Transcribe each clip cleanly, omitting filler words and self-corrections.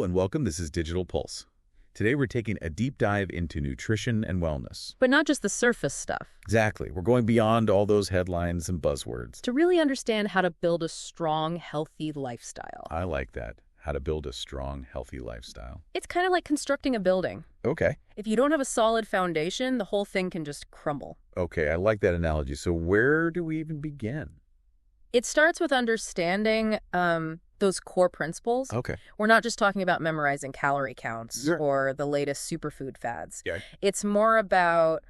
Hello and welcome. This is Digital Pulse. Today we're taking a deep dive into nutrition and wellness. But not just the surface stuff. Exactly. We're going beyond all those headlines and buzzwords. To really understand how to build a strong, healthy lifestyle. I like that. How to build a strong, healthy lifestyle. It's kind of like constructing a building. Okay. If you don't have a solid foundation, the whole thing can just crumble. Okay, I like that analogy. So where do we even begin? It starts with understanding those core principles. Okay. We're not just talking about memorizing calorie counts Sure. or the latest superfood fads. Yeah. It's more about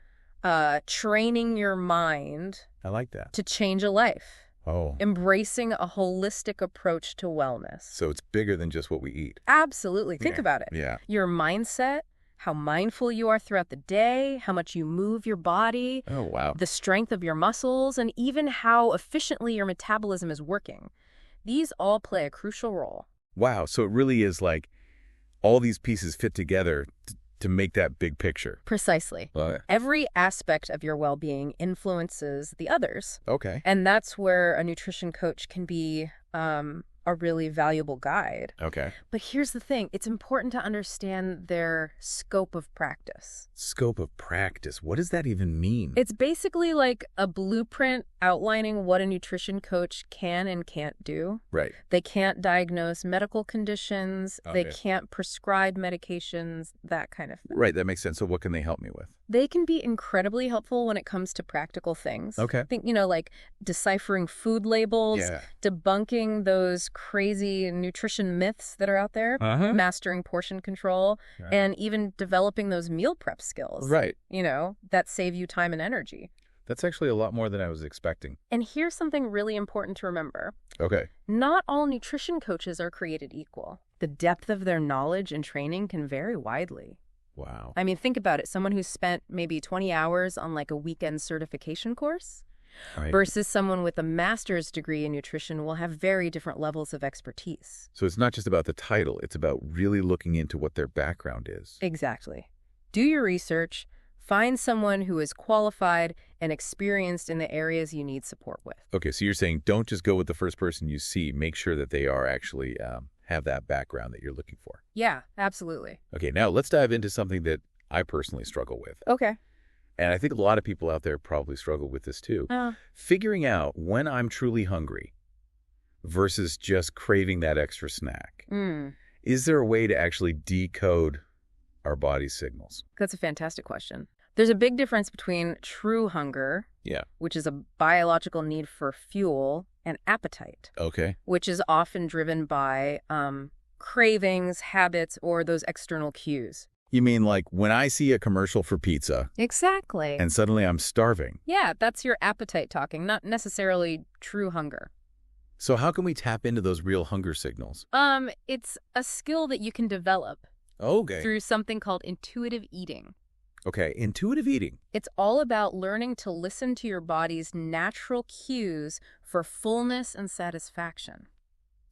training your mind I like that. to change a life. Oh. Embracing a holistic approach to wellness. So it's bigger than just what we eat. Absolutely. Think Yeah. about it. Yeah. Your mindset, how mindful you are throughout the day, how much you move your body, Oh, wow. the strength of your muscles, and even how efficiently your metabolism is working. These all play a crucial role. Wow. So it really is like all these pieces fit together to make that big picture. Precisely. Every aspect of your well-being influences the others. Okay. And that's where a nutrition coach can be a really valuable guide. Okay. But here's the thing. It's important to understand their scope of practice. Scope of practice. What does that even mean? It's basically like a blueprint outlining what a nutrition coach can and can't do. Right. They can't diagnose medical conditions. They Okay. can't prescribe medications, that kind of thing. Right. That makes sense. So what can they help me with? They can be incredibly helpful when it comes to practical things. Okay. Think, like deciphering food labels, Yeah. debunking those crazy nutrition myths that are out there, Uh-huh. mastering portion control, Right. and even developing those meal prep skills. Right. That save you time and energy. That's actually a lot more than I was expecting. And here's something really important to remember. Okay. Not all nutrition coaches are created equal. The depth of their knowledge and training can vary widely. Wow. I mean, think about it. Someone who's spent maybe 20 hours on like a weekend certification course Right. versus someone with a master's degree in nutrition will have very different levels of expertise. So it's not just about the title. It's about really looking into what their background is. Exactly. Do your research. Find someone who is qualified and experienced in the areas you need support with. Okay. So you're saying don't just go with the first person you see. Make sure that they are actually have that background that you're looking for. Yeah, absolutely. Okay. Now let's dive into something that I personally struggle with. Okay. And I think a lot of people out there probably struggle with this too. Figuring out when I'm truly hungry versus just craving that extra snack. Is there a way to actually decode our body's signals? That's a fantastic question. There's a big difference between true hunger, Yeah. which is a biological need for fuel, and appetite, Okay. which is often driven by cravings, habits, or those external cues. You mean like when I see a commercial for pizza Exactly. and suddenly I'm starving? Yeah, that's your appetite talking, not necessarily true hunger. So how can we tap into those real hunger signals? It's a skill that you can develop Okay. through something called intuitive eating. Okay. Intuitive eating. It's all about learning to listen to your body's natural cues for fullness and satisfaction.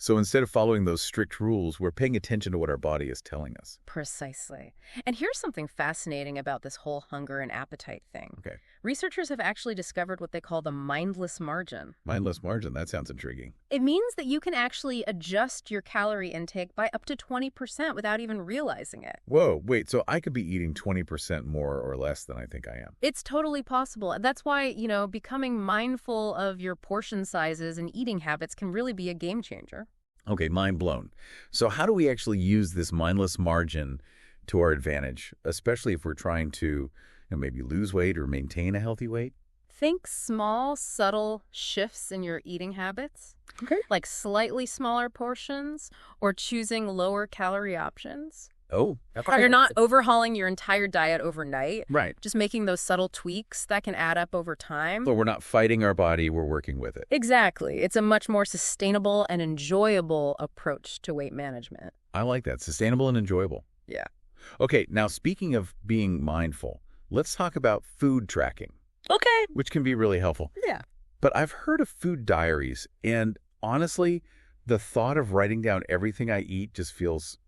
So instead of following those strict rules, we're paying attention to what our body is telling us. Precisely. And here's something fascinating about this whole hunger and appetite thing. Okay. Researchers have actually discovered what they call the mindless margin. Mindless margin. That sounds intriguing. It means that you can actually adjust your calorie intake by up to 20% without even realizing it. Whoa. Wait. So I could be eating 20% more or less than I think I am. It's totally possible. That's why, becoming mindful of your portion sizes and eating habits can really be a game changer. Okay, mind blown. So how do we actually use this mindless margin to our advantage, especially if we're trying to maybe lose weight or maintain a healthy weight? Think small, subtle shifts in your eating habits, Okay. like slightly smaller portions or choosing lower calorie options. Oh, You're not overhauling your entire diet overnight. right. Just making those subtle tweaks that can add up over time. So we're not fighting our body, we're working with it. Exactly. It's a much more sustainable and enjoyable approach to weight management. I like that. Sustainable and enjoyable. Yeah. Okay, now speaking of being mindful, let's talk about food tracking, Okay. which can be really helpful. Yeah. But I've heard of food diaries, and honestly, the thought of writing down everything I eat just feels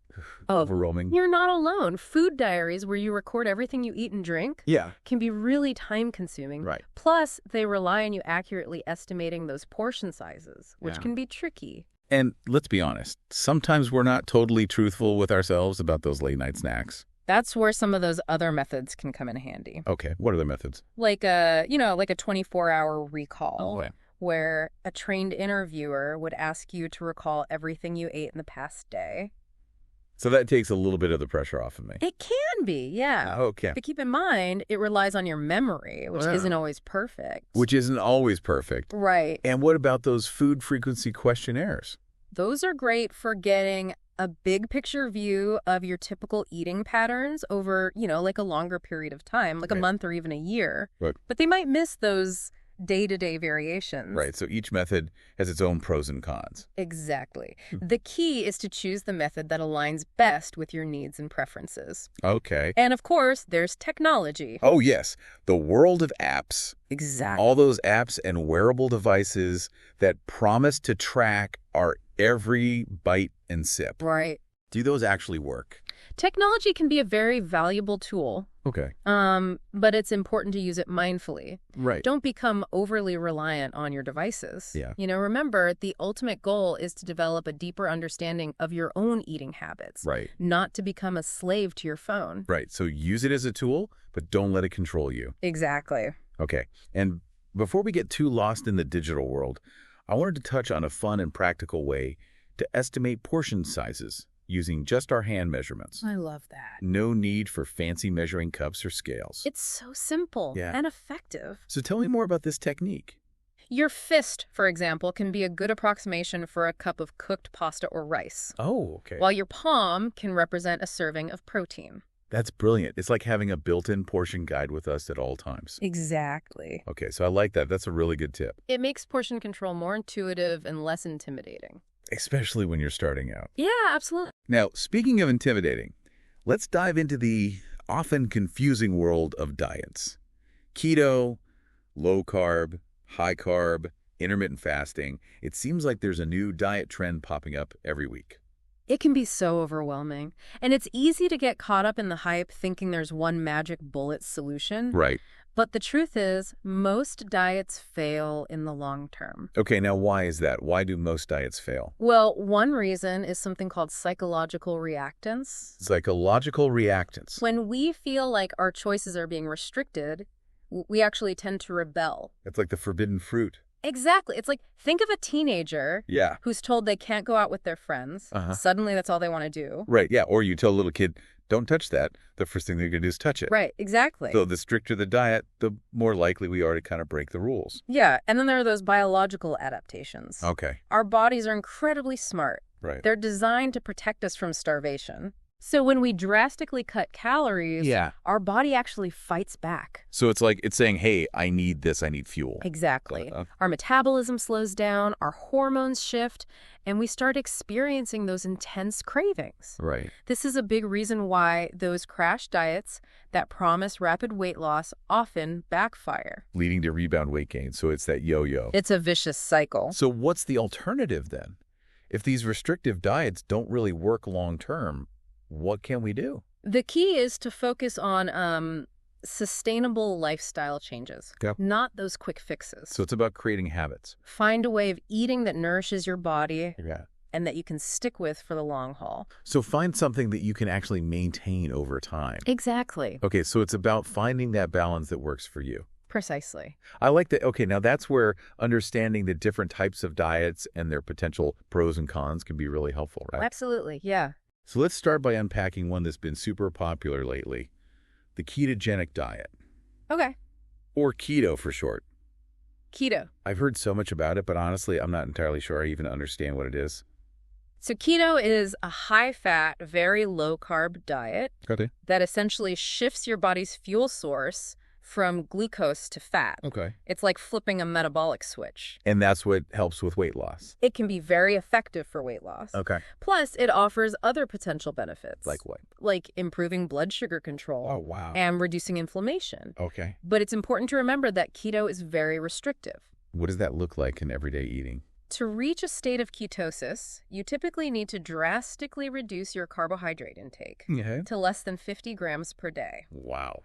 overwhelming. You're not alone. Food diaries, where you record everything you eat and drink, Yeah. can be really time-consuming. Right. Plus, they rely on you accurately estimating those portion sizes, which Yeah. can be tricky. And let's be honest, sometimes we're not totally truthful with ourselves about those late-night snacks. That's where some of those other methods can come in handy. Okay, what are the methods? Like a 24-hour recall, where a trained interviewer would ask you to recall everything you ate in the past day. So that takes a little bit of the pressure off of me. It can be, yeah. Okay. But keep in mind, it relies on your memory, which isn't always perfect. Which isn't always perfect. Right. And what about those food frequency questionnaires? Those are great for getting a big picture view of your typical eating patterns over, like a longer period of time, like a month or even a year. Right. But they might miss those day-to-day variations. Right, so each method has its own pros and cons. Exactly. The key is to choose the method that aligns best with your needs and preferences. Okay. And of course, there's technology. Oh, yes, the world of apps. Exactly. All those apps and wearable devices that promise to track our every bite and sip. Right. Do those actually work? Technology can be a very valuable tool. Okay. But it's important to use it mindfully. Right. Don't become overly reliant on your devices. Yeah. Remember, the ultimate goal is to develop a deeper understanding of your own eating habits. Right. Not to become a slave to your phone. Right. So use it as a tool, but don't let it control you. Exactly. Okay. And before we get too lost in the digital world, I wanted to touch on a fun and practical way to estimate portion sizes using just our hand measurements. I love that. No need for fancy measuring cups or scales. It's so simple and effective. So tell me more about this technique. Your fist, for example, can be a good approximation for a cup of cooked pasta or rice. Oh, okay. While your palm can represent a serving of protein. That's brilliant. It's like having a built-in portion guide with us at all times. Exactly. Okay, so I like that. That's a really good tip. It makes portion control more intuitive and less intimidating. Especially when you're starting out. Yeah, absolutely. Now, speaking of intimidating, let's dive into the often confusing world of diets. Keto, low carb, high carb, intermittent fasting. It seems like there's a new diet trend popping up every week. It can be so overwhelming. And it's easy to get caught up in the hype thinking there's one magic bullet solution. Right. But the truth is, most diets fail in the long term. Okay, now why is that? Why do most diets fail? Well, one reason is something called psychological reactance. Psychological reactance. When we feel like our choices are being restricted, we actually tend to rebel. It's like the forbidden fruit. Exactly. It's like, think of a teenager who's told they can't go out with their friends. Suddenly, that's all they want to do. Right, yeah. Or you tell a little kid, don't touch that. The first thing they're going to do is touch it. Right, exactly. So the stricter the diet, the more likely we are to kind of break the rules. Yeah, and then there are those biological adaptations. Okay. Our bodies are incredibly smart. Right. They're designed to protect us from starvation. So when we drastically cut calories, our body actually fights back. So it's like it's saying, hey, I need this, I need fuel. Exactly. Our metabolism slows down, our hormones shift, and we start experiencing those intense cravings. Right. This is a big reason why those crash diets that promise rapid weight loss often backfire. Leading to rebound weight gain. So it's that yo-yo. It's a vicious cycle. So what's the alternative then? If these restrictive diets don't really work long term, what can we do? The key is to focus on sustainable lifestyle changes, not those quick fixes. So it's about creating habits. Find a way of eating that nourishes your body and that you can stick with for the long haul. So find something that you can actually maintain over time. Exactly. Okay, so it's about finding that balance that works for you. Precisely. I like that. Okay, now that's where understanding the different types of diets and their potential pros and cons can be really helpful, right? Absolutely, yeah. So let's start by unpacking one that's been super popular lately, the ketogenic diet. Okay. Or keto for short. Keto. I've heard so much about it, but honestly, I'm not entirely sure I even understand what it is. So keto is a high-fat, very low-carb diet that essentially shifts your body's fuel source from glucose to fat. Okay. It's like flipping a metabolic switch. And that's what helps with weight loss. It can be very effective for weight loss. Okay. Plus, it offers other potential benefits. Like what? Like improving blood sugar control. Oh, wow. And reducing inflammation. Okay. But it's important to remember that keto is very restrictive. What does that look like in everyday eating? To reach a state of ketosis, you typically need to drastically reduce your carbohydrate intake to less than 50 grams per day. Wow.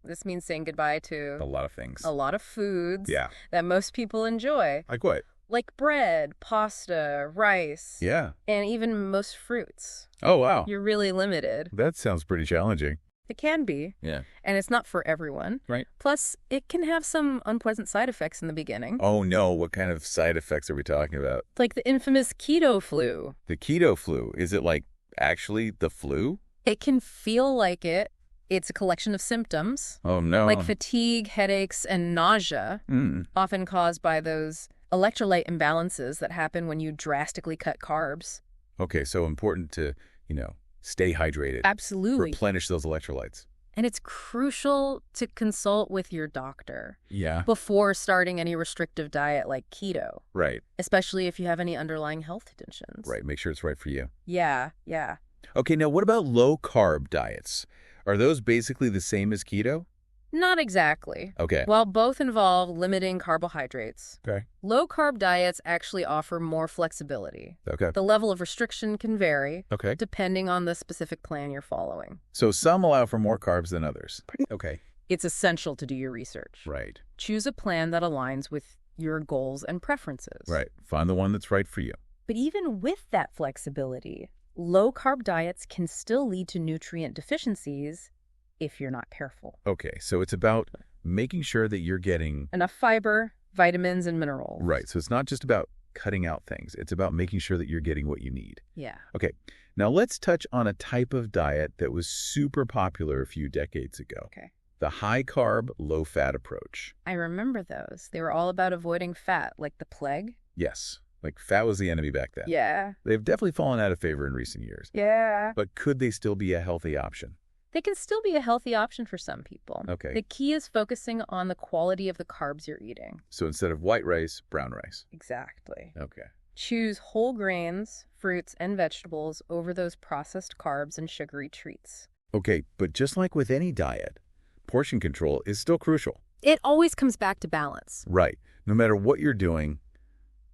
This means saying goodbye to a lot of things. A lot of foods that most people enjoy. Like what? like bread, pasta, rice. Yeah. And even most fruits. Oh, wow. You're really limited. That sounds pretty challenging. It can be. Yeah. And it's not for everyone. Right. Plus, it can have some unpleasant side effects in the beginning. Oh, no. What kind of side effects are we talking about? Like the infamous keto flu. The keto flu. Is it like actually the flu? It can feel like it. It's a collection of symptoms. Oh, no. Like fatigue, headaches, and nausea, often caused by those electrolyte imbalances that happen when you drastically cut carbs. Okay, so important to, stay hydrated. Absolutely. Replenish those electrolytes. And it's crucial to consult with your doctor. Yeah. Before starting any restrictive diet like keto. Right. Especially if you have any underlying health conditions. Right. Make sure it's right for you. Yeah. Okay, now what about low-carb diets? Are those basically the same as keto? Not exactly. Okay. While both involve limiting carbohydrates, Okay. low-carb diets actually offer more flexibility. Okay. The level of restriction can vary, Okay. depending on the specific plan you're following. So some allow for more carbs than others. Okay. It's essential to do your research. Right. Choose a plan that aligns with your goals and preferences. Right. Find the one that's right for you. But even with that flexibility, low-carb diets can still lead to nutrient deficiencies if you're not careful. Okay, so it's about making sure that you're getting enough fiber, vitamins, and minerals. Right, so it's not just about cutting out things. It's about making sure that you're getting what you need. Yeah. Okay, now let's touch on a type of diet that was super popular a few decades ago. Okay. The high-carb, low-fat approach. I remember those. They were all about avoiding fat, like the plague. Yes, like fat was the enemy back then. Yeah. They've definitely fallen out of favor in recent years. Yeah. But could they still be a healthy option? They can still be a healthy option for some people. Okay. The key is focusing on the quality of the carbs you're eating. So instead of white rice, brown rice. Exactly. Okay. Choose whole grains, fruits, and vegetables over those processed carbs and sugary treats. Okay, but just like with any diet, portion control is still crucial. It always comes back to balance. Right. No matter what you're doing,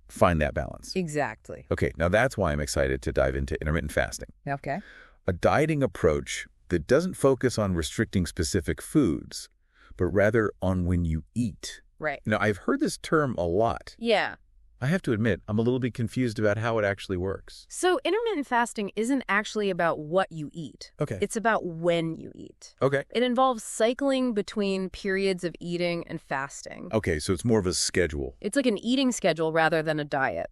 find that balance. Exactly. Okay, now that's why I'm excited to dive into intermittent fasting. Okay. A dieting approach that doesn't focus on restricting specific foods, but rather on when you eat. Right. Now, I've heard this term a lot. Yeah. I have to admit, I'm a little bit confused about how it actually works. So intermittent fasting isn't actually about what you eat. Okay. It's about when you eat. Okay. It involves cycling between periods of eating and fasting. Okay, so it's more of a schedule. It's like an eating schedule rather than a diet.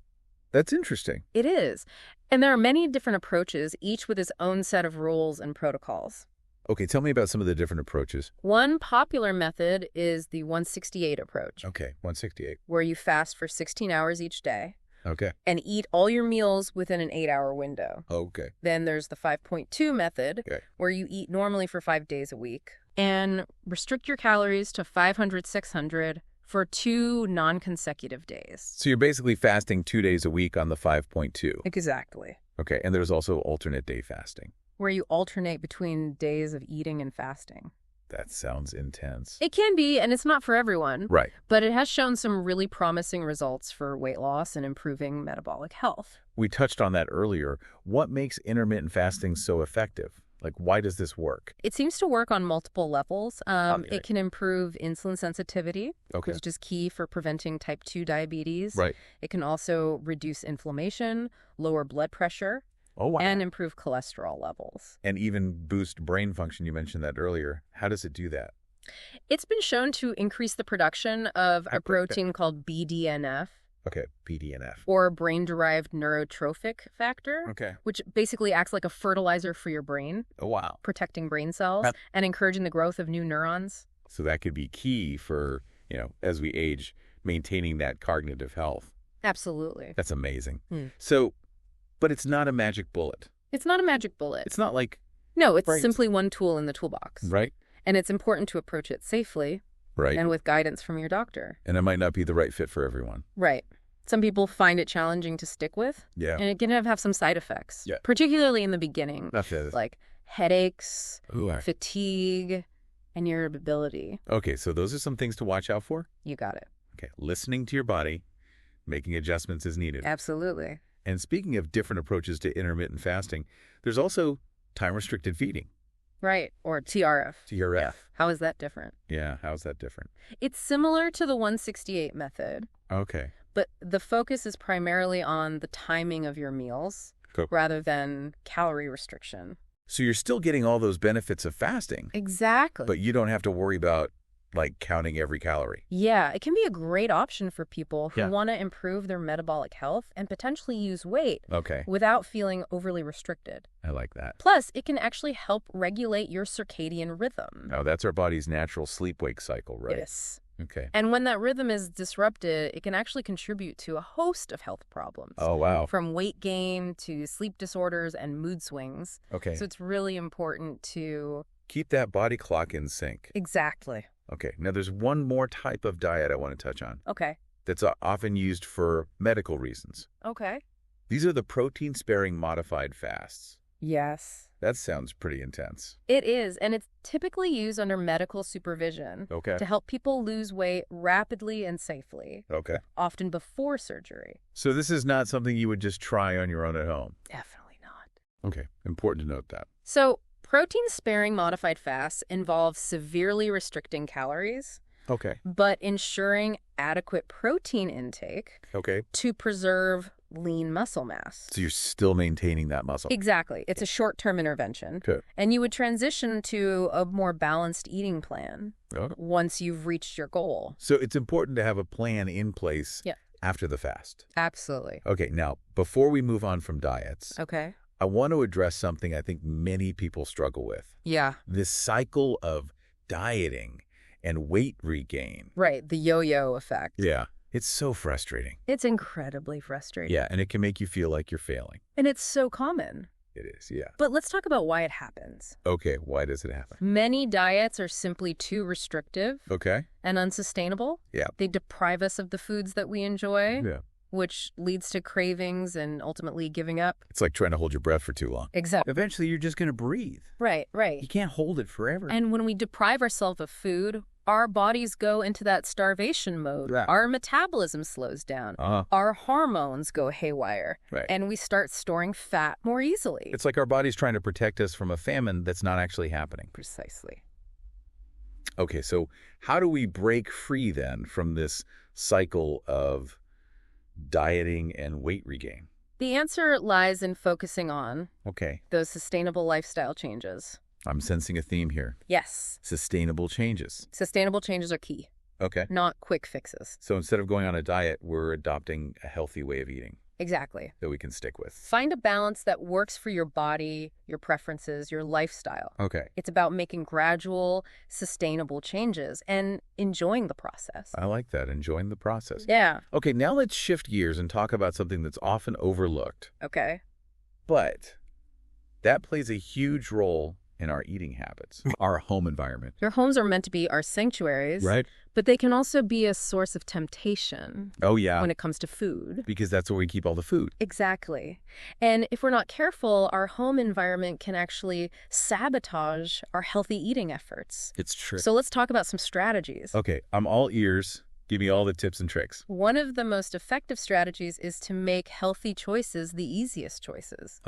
That's interesting. It is. And there are many different approaches, each with its own set of rules and protocols. Okay, tell me about some of the different approaches. One popular method is the 168 approach. Okay, 168. Where you fast for 16 hours each day. Okay. And eat all your meals within an 8-hour window. Okay. Then there's the 5.2 method, Okay. where you eat normally for 5 days a week. And restrict your calories to 500, 600 for 2 non-consecutive days. So you're basically fasting 2 days a week on the 5.2. Exactly. Okay, and there's also alternate day fasting. Where you alternate between days of eating and fasting. That sounds intense. It can be, and it's not for everyone. Right. But it has shown some really promising results for weight loss and improving metabolic health. We touched on that earlier. What makes intermittent fasting so effective? Like, why does this work? It seems to work on multiple levels. Okay. It can improve insulin sensitivity, Okay. which is key for preventing type 2 diabetes. Right. It can also reduce inflammation, lower blood pressure, Oh, wow. and improve cholesterol levels. And even boost brain function. You mentioned that earlier. How does it do that? It's been shown to increase the production of a protein called BDNF. Okay, BDNF. Or brain-derived neurotrophic factor, Okay. which basically acts like a fertilizer for your brain, Oh, wow. protecting brain cells and encouraging the growth of new neurons. So that could be key for, as we age, maintaining that cognitive health. Absolutely. That's amazing. So, but it's not a magic bullet. It's not a magic bullet. It's not like... No, it's simply one tool in the toolbox. Right. And it's important to approach it safely. Right. And with guidance from your doctor. And it might not be the right fit for everyone. Right. Some people find it challenging to stick with. Yeah. And it can have some side effects. Yeah. Particularly in the beginning. Okay. Like headaches, Ooh, fatigue, and irritability. Okay, so those are some things to watch out for? You got it. Okay, listening to your body, making adjustments as needed. Absolutely. And speaking of different approaches to intermittent fasting, there's also time-restricted feeding. Right, or TRF. TRF. Yeah. How is that different? Yeah, how's that different? It's similar to the 168 method, Okay. but the focus is primarily on the timing of your meals rather than calorie restriction. So you're still getting all those benefits of fasting. Exactly. But you don't have to worry about, like, counting every calorie. Yeah, it can be a great option for people who want to improve their metabolic health and potentially lose weight without feeling overly restricted. I like that. Plus, it can actually help regulate your circadian rhythm. Oh, that's our body's natural sleep-wake cycle, right? Yes. Okay. And when that rhythm is disrupted, it can actually contribute to a host of health problems. Oh, wow. From weight gain to sleep disorders and mood swings. Okay. So it's really important to keep that body clock in sync. Exactly. Okay. Now, there's one more type of diet I want to touch on. Okay. That's often used for medical reasons. Okay. These are the protein-sparing modified fasts. Yes. That sounds pretty intense. It is, and it's typically used under medical supervision to help people lose weight rapidly and safely, often before surgery. So this is not something you would just try on your own at home? Definitely not. Okay, important to note that. So protein-sparing modified fasts involve severely restricting calories, but ensuring adequate protein intake to preserve lean muscle mass. So you're still maintaining that muscle? Exactly. It's a short-term intervention. And you would transition to a more balanced eating plan once you've reached your goal. So it's important to have a plan in place after the fast. Absolutely. Okay, now, before we move on from diets, I want to address something I think many people struggle with. Yeah. This cycle of dieting and weight regain. Right, the yo-yo effect. Yeah. It's so frustrating. It's incredibly frustrating. Yeah, and it can make you feel like you're failing. And it's so common. It is, yeah. But let's talk about why it happens. Okay, why does it happen? Many diets are simply too restrictive and unsustainable. Yeah. They deprive us of the foods that we enjoy, which leads to cravings and ultimately giving up. It's like trying to hold your breath for too long. Exactly. Eventually, you're just going to breathe. Right. You can't hold it forever. And when we deprive ourselves of food, our bodies go into that starvation mode. Our metabolism slows down. Our hormones go haywire. And we start storing fat more easily. It's like our body's trying to protect us from a famine that's not actually happening. Precisely. Okay, so how do we break free then from this cycle of dieting and weight regain? The answer lies in focusing on those sustainable lifestyle changes. I'm sensing a theme here. Yes. Sustainable changes. Sustainable changes are key. Not quick fixes. So instead of going on a diet, we're adopting a healthy way of eating. Exactly. That we can stick with. Find a balance that works for your body, your preferences, your lifestyle. It's about making gradual, sustainable changes and enjoying the process. I like that, enjoying the process. Yeah. Okay, now let's shift gears and talk about something that's often overlooked. But that plays a huge role in our eating habits, our home environment. Your homes are meant to be our sanctuaries, but they can also be a source of temptation when it comes to food. Because that's where we keep all the food. Exactly. And if we're not careful, our home environment can actually sabotage our healthy eating efforts. It's true. So let's talk about some strategies. Okay, I'm all ears. Give me all the tips and tricks. One of the most effective strategies is to make healthy choices the easiest choices.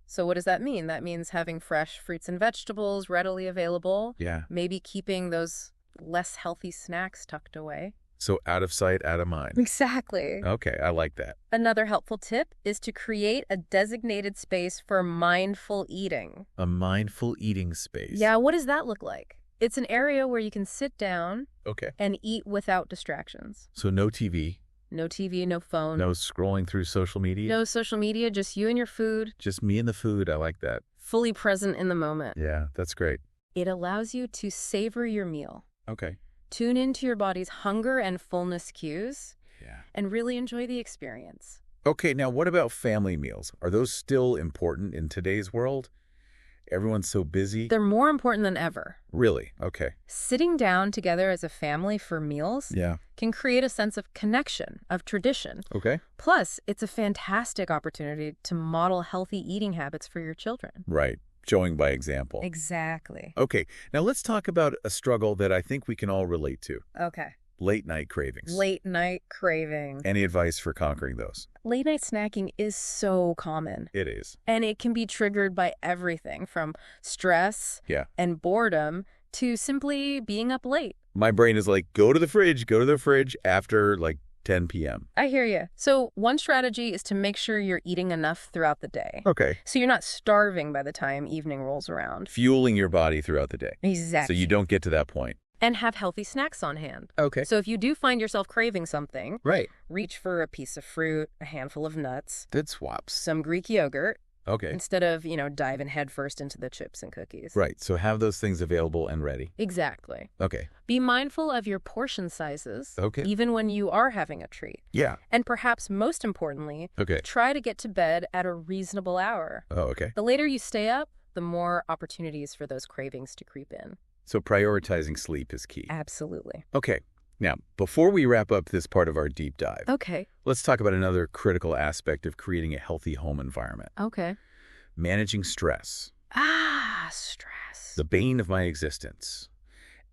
So what does that mean? That means having fresh fruits and vegetables readily available. Maybe keeping those less healthy snacks tucked away. So out of sight, out of mind. Exactly. Okay, I like that. Another helpful tip is to create a designated space for mindful eating. A mindful eating space. Yeah, what does that look like? It's an area where you can sit down and eat without distractions. So no TV. No TV, no phone. No scrolling through social media? No social media, just you and your food. Just me and the food. I like that. Fully present in the moment. Yeah, that's great. It allows you to savor your meal. Tune into your body's hunger and fullness cues. And really enjoy the experience. Okay, now what about family meals? Are those still important in today's world? Everyone's so busy. They're more important than ever. Really? Okay. Sitting down together as a family for meals can create a sense of connection, of tradition. Plus, it's a fantastic opportunity to model healthy eating habits for your children. Right. Showing by example. Exactly. Okay. Now let's talk about a struggle that I think we can all relate to. Late night cravings. Late night craving. Any advice for conquering those? Late night snacking is so common. It is. And it can be triggered by everything from stress and boredom to simply being up late. My brain is like, go to the fridge after like 10 p.m. I hear you. So one strategy is to make sure you're eating enough throughout the day. Okay. So you're not starving by the time evening rolls around. Fueling your body throughout the day. Exactly. So you don't get to that point. And have healthy snacks on hand. Okay. So if you do find yourself craving something, right, reach for a piece of fruit, a handful of nuts. Good swaps. Some Greek yogurt. Okay. Instead of, diving headfirst into the chips and cookies. Right. So have those things available and ready. Exactly. Okay. Be mindful of your portion sizes. Okay. Even when you are having a treat. Yeah. And perhaps most importantly, try to get to bed at a reasonable hour. Oh, okay. The later you stay up, the more opportunities for those cravings to creep in. So prioritizing sleep is key. Absolutely. Okay. Now, before we wrap up this part of our deep dive, let's talk about another critical aspect of creating a healthy home environment. Okay. Managing stress. Stress. The bane of my existence.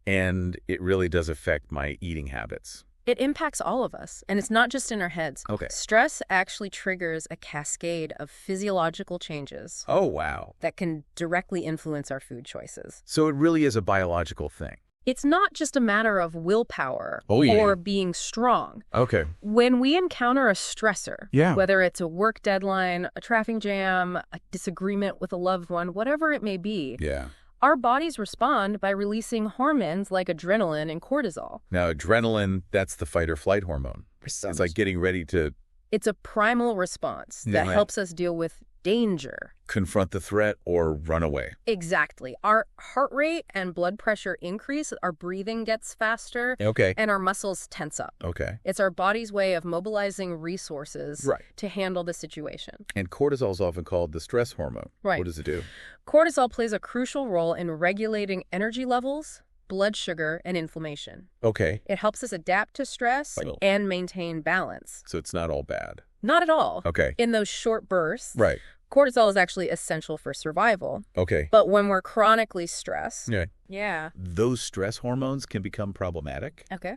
And it really does affect my eating habits. It impacts all of us, and it's not just in our heads. Okay. Stress actually triggers a cascade of physiological changes. Oh, wow. That can directly influence our food choices. So it really is a biological thing. It's not just a matter of willpower or being strong. Okay. When we encounter a stressor, whether it's a work deadline, a traffic jam, a disagreement with a loved one, whatever it may be, our bodies respond by releasing hormones like adrenaline and cortisol. Now, adrenaline, that's the fight or flight hormone. It's like getting ready to... It's a primal response that helps us deal with danger. Confront the threat or run away. Exactly. Our heart rate and blood pressure increase, our breathing gets faster, and our muscles tense up. Okay. It's our body's way of mobilizing resources to handle the situation. And cortisol is often called the stress hormone. Right. What does it do? Cortisol plays a crucial role in regulating energy levels, blood sugar, and inflammation. Okay. It helps us adapt to stress and maintain balance. So it's not all bad. Not at all. Okay. In those short bursts, right, cortisol is actually essential for survival. Okay. But when we're chronically stressed, those stress hormones can become problematic. Okay.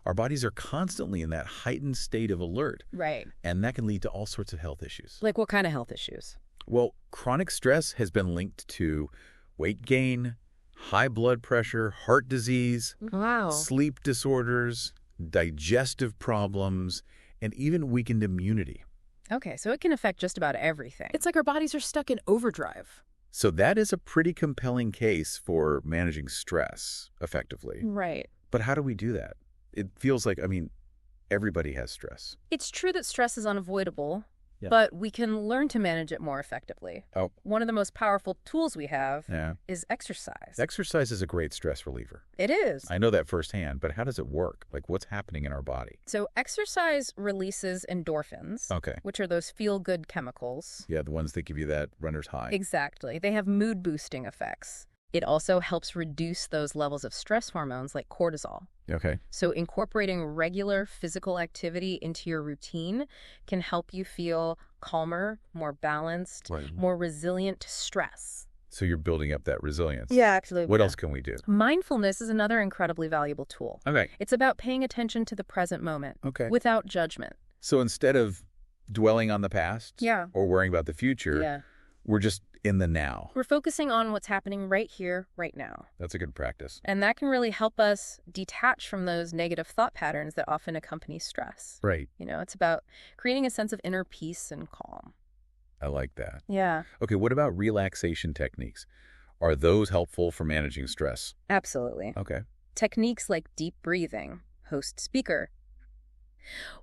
Our bodies are constantly in that heightened state of alert. Right. And that can lead to all sorts of health issues. Like what kind of health issues? Well, chronic stress has been linked to weight gain, high blood pressure, heart disease, sleep disorders, digestive problems, and even weakened immunity. Okay, so it can affect just about everything. It's like our bodies are stuck in overdrive. So that is a pretty compelling case for managing stress effectively. Right. But how do we do that? It feels like, everybody has stress. It's true that stress is unavoidable, but we can learn to manage it more effectively. One of the most powerful tools we have is exercise. Exercise is a great stress reliever. It is. I know that firsthand, but how does it work? Like, what's happening in our body? So exercise releases endorphins, which are those feel-good chemicals. Yeah, the ones that give you that runner's high. Exactly. They have mood-boosting effects. It also helps reduce those levels of stress hormones like cortisol. Okay. So incorporating regular physical activity into your routine can help you feel calmer, more balanced, more resilient to stress. So you're building up that resilience. Yeah, absolutely. What else can we do? Mindfulness is another incredibly valuable tool. Okay. It's about paying attention to the present moment without judgment. So instead of dwelling on the past or worrying about the future, we're just in the now. We're focusing on what's happening right here, right now. That's a good practice. And that can really help us detach from those negative thought patterns that often accompany stress. Right. It's about creating a sense of inner peace and calm. I like that. Yeah. Okay, what about relaxation techniques? Are those helpful for managing stress? Absolutely. Okay. Techniques like deep breathing, host speaker.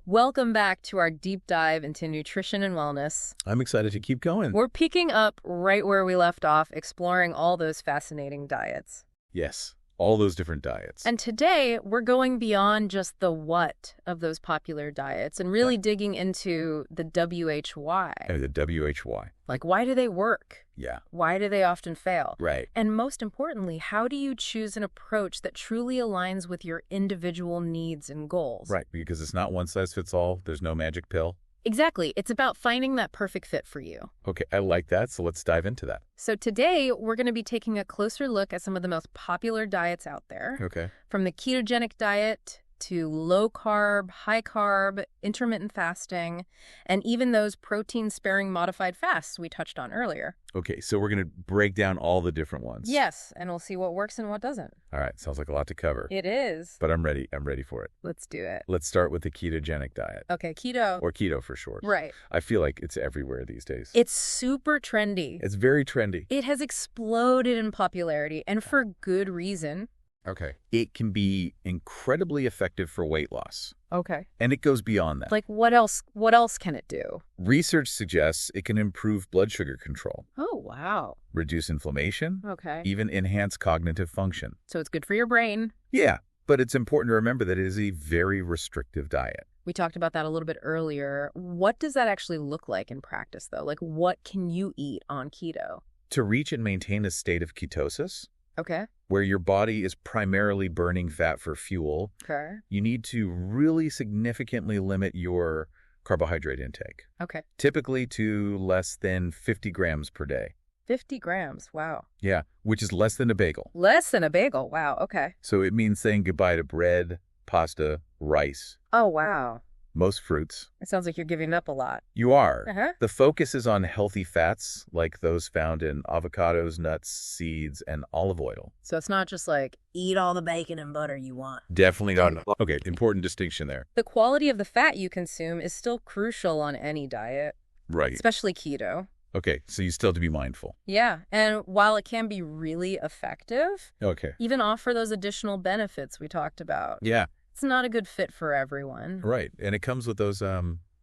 Welcome back to our deep dive into nutrition and wellness. I'm excited to keep going. We're picking up right where we left off, exploring all those fascinating diets. Yes, all those different diets. And today, we're going beyond just the what of those popular diets and really digging into the WHY. The WHY. Like, why do they work? Yeah. Why do they often fail? Right. And most importantly, how do you choose an approach that truly aligns with your individual needs and goals? Right, because it's not one size fits all. There's no magic pill. Exactly. It's about finding that perfect fit for you. Okay, I like that. So let's dive into that. So today, we're going to be taking a closer look at some of the most popular diets out there. Okay. From the ketogenic diet to low carb, high carb, intermittent fasting, and even those protein-sparing modified fasts we touched on earlier. Okay, so we're going to break down all the different ones. Yes, and we'll see what works and what doesn't. All right, sounds like a lot to cover. It is. But I'm ready. I'm ready for it. Let's do it. Let's start with the ketogenic diet. Okay, keto. Or keto for short. Right. I feel like it's everywhere these days. It's super trendy. It's very trendy. It has exploded in popularity, and for good reason. Okay. It can be incredibly effective for weight loss. Okay. And it goes beyond that. Like what else? What else can it do? Research suggests it can improve blood sugar control. Oh, wow. Reduce inflammation. Okay. Even enhance cognitive function. So it's good for your brain. Yeah, but it's important to remember that it is a very restrictive diet. We talked about that a little bit earlier. What does that actually look like in practice, though? Like, what can you eat on keto? To reach and maintain a state of ketosis, okay, where your body is primarily burning fat for fuel, okay, you need to really significantly limit your carbohydrate intake. Okay. Typically to less than 50 grams per day. 50 grams, wow. Yeah, which is less than a bagel. Less than a bagel, wow, okay. So it means saying goodbye to bread, pasta, rice. Oh, wow. Most fruits. It sounds like you're giving up a lot. You are. Uh-huh. The focus is on healthy fats, like those found in avocados, nuts, seeds, and olive oil. So it's not just like, eat all the bacon and butter you want. Definitely not. Okay, important distinction there. The quality of the fat you consume is still crucial on any diet. Right. Especially keto. Okay, so you still have to be mindful. Yeah, and while it can be really effective, okay, even offer those additional benefits we talked about. Yeah. It's not a good fit for everyone. Right, and it comes with those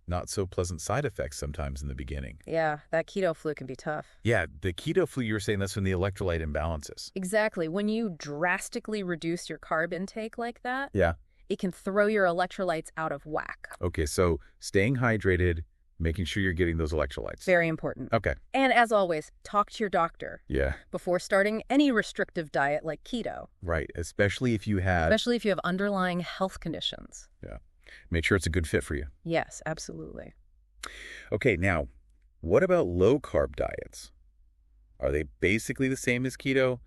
not so pleasant side effects sometimes in the beginning. Yeah, that keto flu can be tough. Yeah, the keto flu, you were saying that's when the electrolyte imbalances. Exactly. When you drastically reduce your carb intake like that, yeah, it can throw your electrolytes out of whack. Okay, so staying hydrated, making sure you're getting those electrolytes. Very important. Okay. And as always, talk to your doctor. Yeah. Before starting any restrictive diet like keto. Right, especially if you have underlying health conditions. Yeah. Make sure it's a good fit for you. Yes, absolutely. Okay, now, what about low-carb diets? Are they basically the same as keto,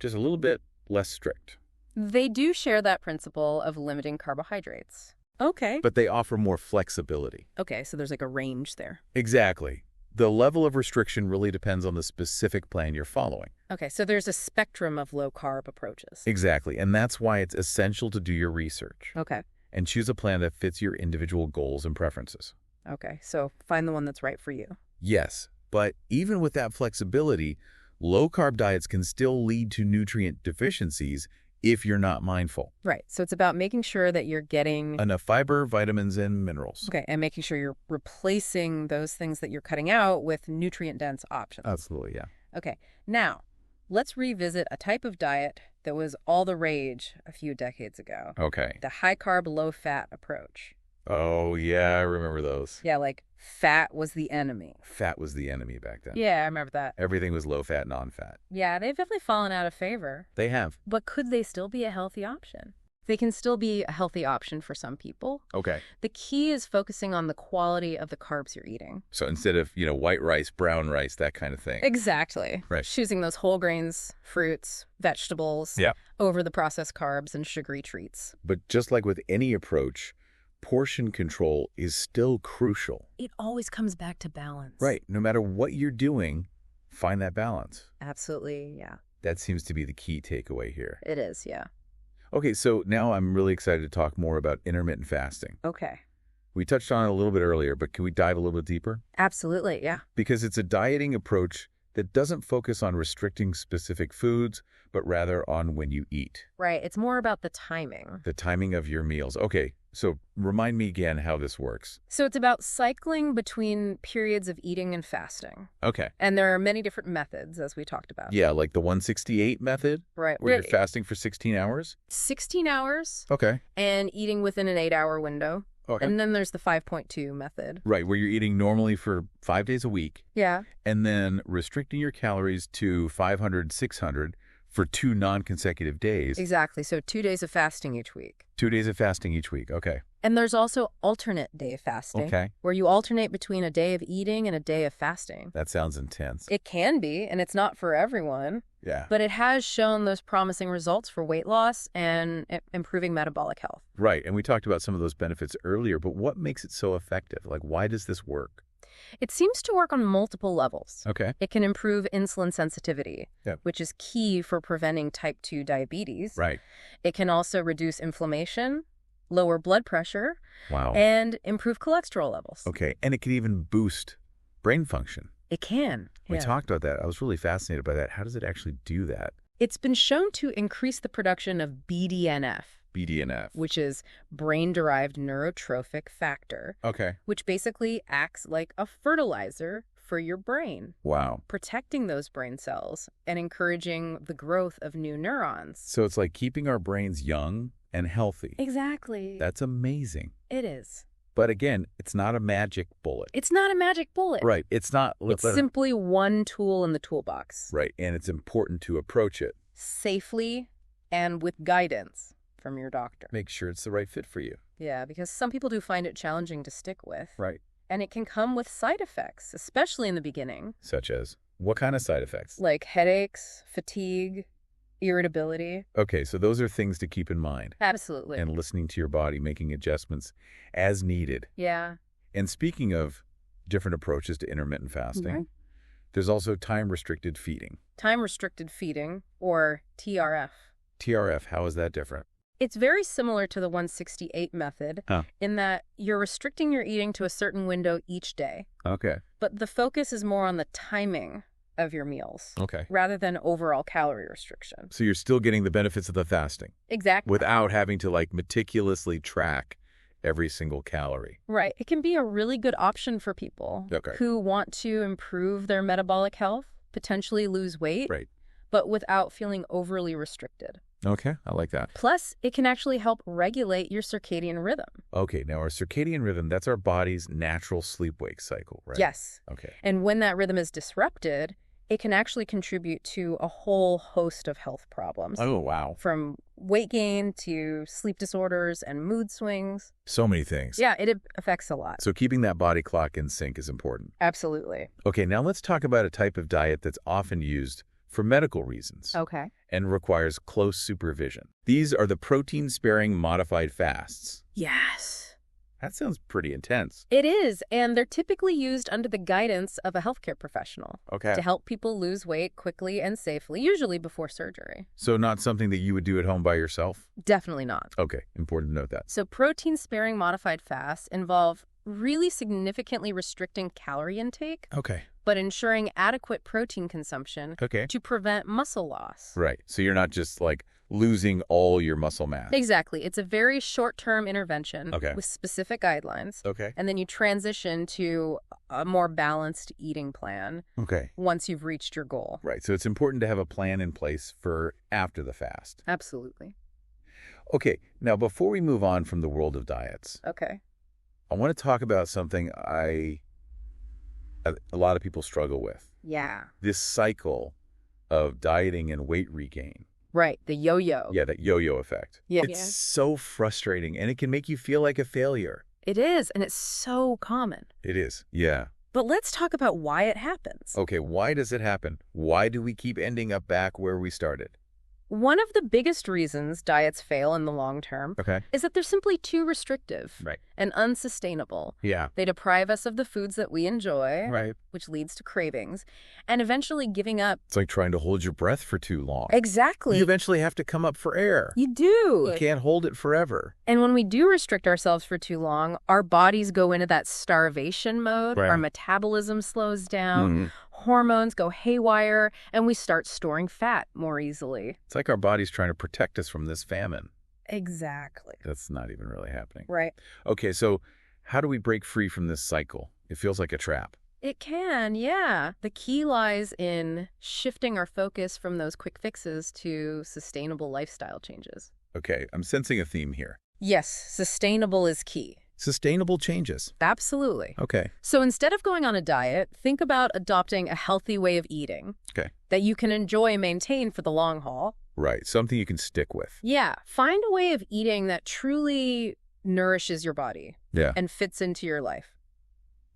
just a little bit less strict? They do share that principle of limiting carbohydrates. Okay. But they offer more flexibility. Okay, so there's like a range there. Exactly. The level of restriction really depends on the specific plan you're following. Okay, so there's a spectrum of low-carb approaches. Exactly, and that's why it's essential to do your research. Okay. And choose a plan that fits your individual goals and preferences. Okay, so find the one that's right for you. Yes, but even with that flexibility, low-carb diets can still lead to nutrient deficiencies if you're not mindful. Right. So it's about making sure that you're getting enough fiber, vitamins, and minerals. Okay. And making sure you're replacing those things that you're cutting out with nutrient-dense options. Absolutely, yeah. Okay. Now, let's revisit a type of diet that was all the rage a few decades ago. Okay. The high-carb, low-fat approach. Oh, yeah, I remember those. Yeah, like fat was the enemy. Fat was the enemy back then. Yeah, I remember that. Everything was low-fat, non-fat. Yeah, they've definitely fallen out of favor. They have. But could they still be a healthy option? They can still be a healthy option for some people. Okay. The key is focusing on the quality of the carbs you're eating. So instead of, white rice, brown rice, that kind of thing. Exactly. Right. Choosing those whole grains, fruits, vegetables, over the processed carbs and sugary treats. But just like with any approach, portion control is still crucial. It always comes back to balance. Right. No matter what you're doing, find that balance. Absolutely, yeah. That seems to be the key takeaway here. It is, yeah. Okay, so now I'm really excited to talk more about intermittent fasting. Okay. We touched on it a little bit earlier, but can we dive a little bit deeper? Absolutely, yeah. Because it's a dieting approach that doesn't focus on restricting specific foods, but rather on when you eat. Right. It's more about the timing. The timing of your meals. Okay, so remind me again how this works. So it's about cycling between periods of eating and fasting. Okay. And there are many different methods, as we talked about. Yeah, like the 168 method? Right. Where you're fasting for 16 hours? 16 hours. Okay. And eating within an 8-hour window. Okay. And then there's the 5.2 method. Right, where you're eating normally for 5 days a week. Yeah. And then restricting your calories to 500, 600 for 2 non-consecutive days. Exactly. So 2 days of fasting each week. 2 days of fasting each week. Okay. And there's also alternate day fasting, where you alternate between a day of eating and a day of fasting. That sounds intense. It can be, and it's not for everyone. Yeah. But it has shown those promising results for weight loss and improving metabolic health. Right, and we talked about some of those benefits earlier, but what makes it so effective? Like, why does this work? It seems to work on multiple levels. Okay. It can improve insulin sensitivity, which is key for preventing type 2 diabetes. Right. It can also reduce inflammation, lower blood pressure, wow, and improve cholesterol levels. Okay, and it can even boost brain function. It can. We talked about that. I was really fascinated by that. How does it actually do that? It's been shown to increase the production of BDNF. BDNF. Which is brain-derived neurotrophic factor. Okay. Which basically acts like a fertilizer for your brain. Wow. Protecting those brain cells and encouraging the growth of new neurons. So it's like keeping our brains young and healthy. Exactly. That's amazing. It is. But again, it's not a magic bullet. It's not a magic bullet. Right. It's not. It's simply one tool in the toolbox. Right. And it's important to approach it safely and with guidance from your doctor. Make sure it's the right fit for you. Yeah, because some people do find it challenging to stick with. Right. And it can come with side effects, especially in the beginning. Such as? What kind of side effects? Like headaches, fatigue, irritability. Okay, so those are things to keep in mind. Absolutely. And listening to your body, making adjustments as needed. Yeah. And speaking of different approaches to intermittent fasting, there's also time-restricted feeding. Time-restricted feeding, or TRF. TRF, how is that different? It's very similar to the 168 method in that you're restricting your eating to a certain window each day. Okay. But the focus is more on the timing of your meals. Okay. Rather than overall calorie restriction. So you're still getting the benefits of the fasting. Exactly. Without having to meticulously track every single calorie. Right. It can be a really good option for people who want to improve their metabolic health, potentially lose weight, but without feeling overly restricted. Okay, I like that. Plus, it can actually help regulate your circadian rhythm. Okay, now our circadian rhythm, that's our body's natural sleep-wake cycle, right? Yes. Okay. And when that rhythm is disrupted, it can actually contribute to a whole host of health problems. Oh, wow. From weight gain to sleep disorders and mood swings. So many things. Yeah, it affects a lot. So keeping that body clock in sync is important. Absolutely. Okay, now let's talk about a type of diet that's often used for medical reasons. Okay. And requires close supervision. These are the protein-sparing modified fasts. Yes. That sounds pretty intense. It is, and they're typically used under the guidance of a healthcare professional. Okay. To help people lose weight quickly and safely, usually before surgery. So not something that you would do at home by yourself? Definitely not. Okay, important to note that. So protein-sparing modified fasts involve really significantly restricting calorie intake. Okay. But ensuring adequate protein consumption to prevent muscle loss. Right. So you're not just losing all your muscle mass. Exactly. It's a very short-term intervention with specific guidelines. Okay. And then you transition to a more balanced eating plan once you've reached your goal. Right. So it's important to have a plan in place for after the fast. Absolutely. Okay. Now, before we move on from the world of diets, I want to talk about something a lot of people struggle with. Yeah. This cycle of dieting and weight regain. Right. The yo-yo. Yeah, that yo-yo effect. Yeah. It's so frustrating, and it can make you feel like a failure. It is, and it's so common. It is, yeah. But let's talk about why it happens. Okay, why does it happen? Why do we keep ending up back where we started? One of the biggest reasons diets fail in the long term is that they're simply too restrictive and unsustainable. Yeah. They deprive us of the foods that we enjoy, which leads to cravings, and eventually giving up. It's like trying to hold your breath for too long. Exactly. You eventually have to come up for air. You do. You can't hold it forever. And when we do restrict ourselves for too long, our bodies go into that starvation mode. Our metabolism slows down. Hormones go haywire, and we start storing fat more easily. It's like our body's trying to protect us from this famine. Exactly. That's not even really happening. Right. Okay, so how do we break free from this cycle? It feels like a trap. It can, yeah. The key lies in shifting our focus from those quick fixes to sustainable lifestyle changes. Okay, I'm sensing a theme here. Yes, sustainable is key. Sustainable changes. Absolutely. Okay. So instead of going on a diet, think about adopting a healthy way of eating that you can enjoy and maintain for the long haul. Right. Something you can stick with. Yeah. Find a way of eating that truly nourishes your body and fits into your life.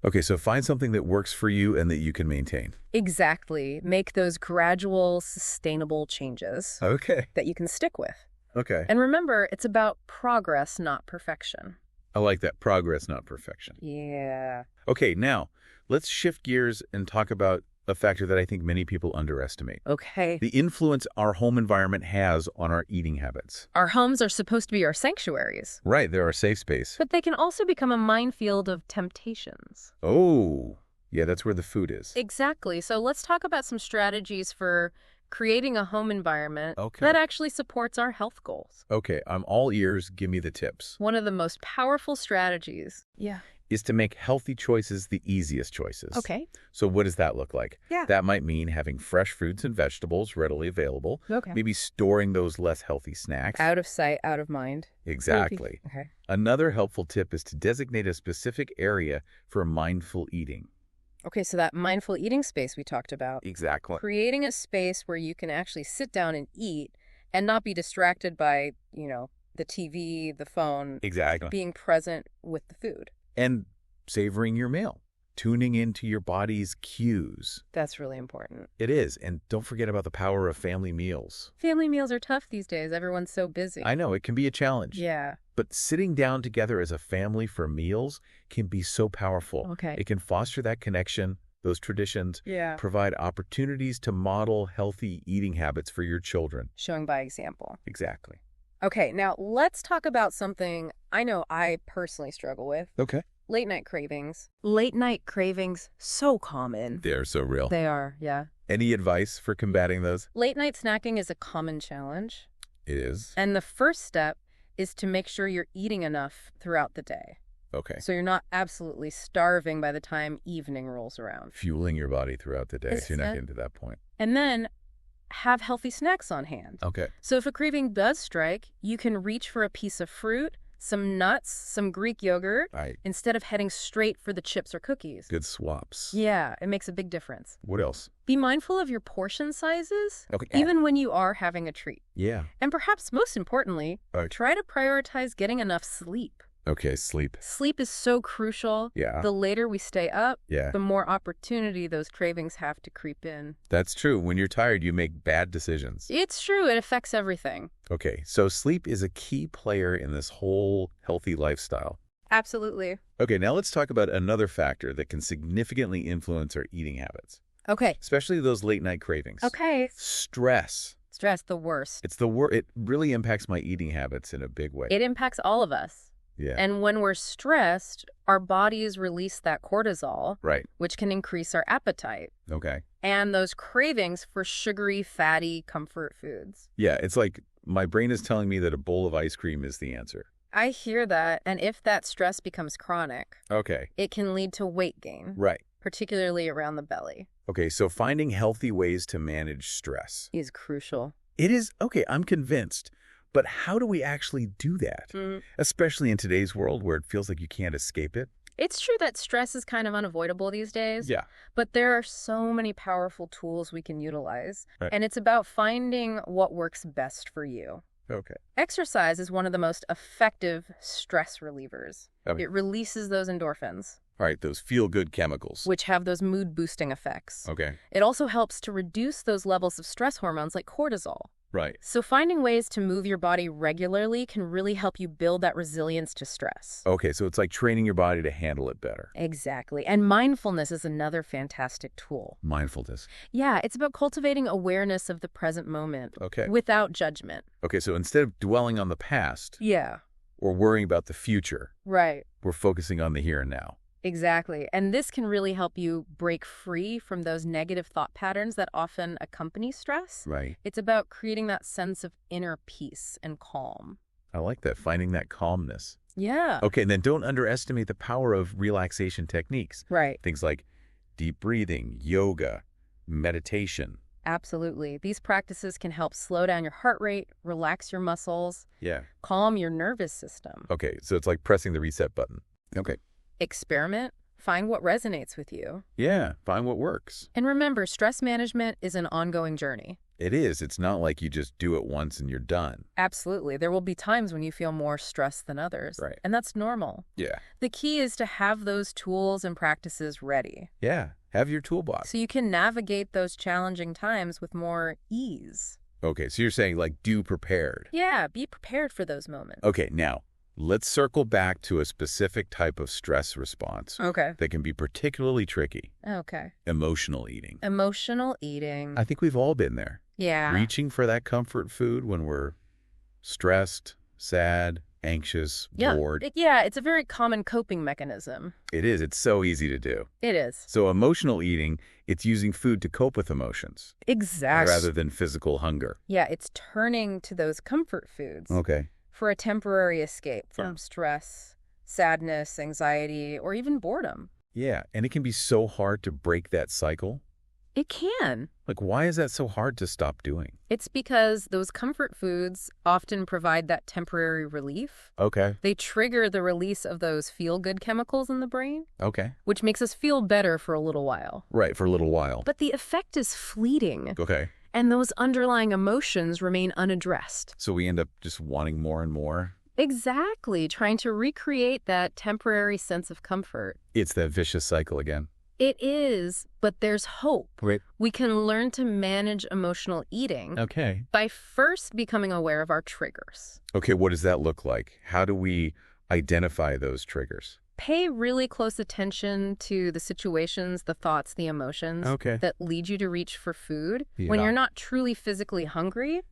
Okay, so find something that works for you and that you can maintain. Exactly. Make those gradual, sustainable changes that you can stick with. Okay. And remember, it's about progress, not perfection. I like that. Progress, not perfection. Yeah. Okay, now let's shift gears and talk about a factor that I think many people underestimate. Okay. The influence our home environment has on our eating habits. Our homes are supposed to be our sanctuaries. Right, they're our safe space. But they can also become a minefield of temptations. Oh, yeah, that's where the food is. Exactly. So let's talk about some strategies for creating a home environment that actually supports our health goals. Okay, I'm all ears. Give me the tips. One of the most powerful strategies is to make healthy choices the easiest choices. Okay. So what does that look like? Yeah. That might mean having fresh fruits and vegetables readily available. Okay. Maybe storing those less healthy snacks. Out of sight, out of mind. Exactly. Okay. Another helpful tip is to designate a specific area for mindful eating. Okay, so that mindful eating space we talked about. Exactly. Creating a space where you can actually sit down and eat and not be distracted by, the TV, the phone. Exactly. Being present with the food. And savoring your meal. Tuning into your body's cues. That's really important. It is. And don't forget about the power of family meals. Family meals are tough these days. Everyone's so busy. I know. It can be a challenge. Yeah. But sitting down together as a family for meals can be so powerful. Okay. It can foster that connection, those traditions, provide opportunities to model healthy eating habits for your children. Showing by example. Exactly. Okay, now let's talk about something I know I personally struggle with. Okay. Late night cravings. Late night cravings, so common. They're so real. They are, yeah. Any advice for combating those? Late night snacking is a common challenge. It is. And the first step is to make sure you're eating enough throughout the day. Okay. So you're not absolutely starving by the time evening rolls around. Fueling your body throughout the day, so you're not getting to that point. And then have healthy snacks on hand. Okay. So if a craving does strike, you can reach for a piece of fruit, some nuts, some Greek yogurt, instead of heading straight for the chips or cookies. Good swaps. Yeah, it makes a big difference. What else? Be mindful of your portion sizes, even when you are having a treat. Yeah. And perhaps most importantly, try to prioritize getting enough sleep. Okay, sleep. Sleep is so crucial. Yeah. The later we stay up, the more opportunity those cravings have to creep in. That's true. When you're tired, you make bad decisions. It's true. It affects everything. Okay, so sleep is a key player in this whole healthy lifestyle. Absolutely. Okay, now let's talk about another factor that can significantly influence our eating habits. Okay. Especially those late night cravings. Okay. Stress. Stress, the worst. It's the worst. It really impacts my eating habits in a big way. It impacts all of us. Yeah. And when we're stressed, our bodies release that cortisol, which can increase our appetite. Okay. And those cravings for sugary, fatty comfort foods. Yeah, it's like my brain is telling me that a bowl of ice cream is the answer. I hear that. And if that stress becomes chronic, it can lead to weight gain. Right. Particularly around the belly. Okay, so finding healthy ways to manage stress is crucial. It is. Okay, I'm convinced. But how do we actually do that? Especially in today's world where it feels like you can't escape it? It's true that stress is kind of unavoidable these days. Yeah. But there are so many powerful tools we can utilize. And it's about finding what works best for you. Okay. Exercise is one of the most effective stress relievers. It releases those endorphins. All right, those feel-good chemicals. Which have those mood-boosting effects. Okay. It also helps to reduce those levels of stress hormones like cortisol. Right. So finding ways to move your body regularly can really help you build that resilience to stress. Okay, so it's like training your body to handle it better. Exactly. And mindfulness is another fantastic tool. Mindfulness. Yeah, it's about cultivating awareness of the present moment. Okay. Without judgment. Okay, so instead of dwelling on the past. Yeah. Or worrying about the future. Right. We're focusing on the here and now. Exactly. And this can really help you break free from those negative thought patterns that often accompany stress. Right. It's about creating that sense of inner peace and calm. I like that, finding that calmness. Yeah. Okay, and then don't underestimate the power of relaxation techniques. Right. Things like deep breathing, yoga, meditation. Absolutely. These practices can help slow down your heart rate, relax your muscles, calm your nervous system. Okay, so it's like pressing the reset button. Okay. Experiment, Find what resonates with you. Yeah, find what works. And remember, stress management is an ongoing journey. It is. It's not like you just do it once and you're done. Absolutely. There will be times when you feel more stressed than others. Right. And that's normal. Yeah. The key is to have those tools and practices ready. Yeah. Have your toolbox. So you can navigate those challenging times with more ease. Okay, so you're saying, like, do prepared. Yeah, be prepared for those moments. Okay, now, let's circle back to a specific type of stress response. Okay. That can be particularly tricky. Okay. Emotional eating. Emotional eating. I think we've all been there. Yeah. Reaching for that comfort food when we're stressed, sad, anxious, bored. It's a very common coping mechanism. It is. It's so easy to do. It is. So emotional eating, it's using food to cope with emotions. Exactly. Rather than physical hunger. Yeah, it's turning to those comfort foods. Okay. For a temporary escape from stress, sadness, anxiety, or even boredom. Yeah, and it can be so hard to break that cycle. It can. Like, why is that so hard to stop doing? It's because those comfort foods often provide that temporary relief. Okay. They trigger the release of those feel-good chemicals in the brain. Okay. Which makes us feel better for a little while. Right, for a little while. But the effect is fleeting. Okay. And those underlying emotions remain unaddressed. So we end up just wanting more and more? Exactly. Trying to recreate that temporary sense of comfort. It's that vicious cycle again. It is, but there's hope. Right. We can learn to manage emotional eating by first becoming aware of our triggers. Okay, what does that look like? How do we identify those triggers? Pay really close attention to the situations, the thoughts, the emotions that lead you to reach for food. Yeah. When you're not truly physically hungry,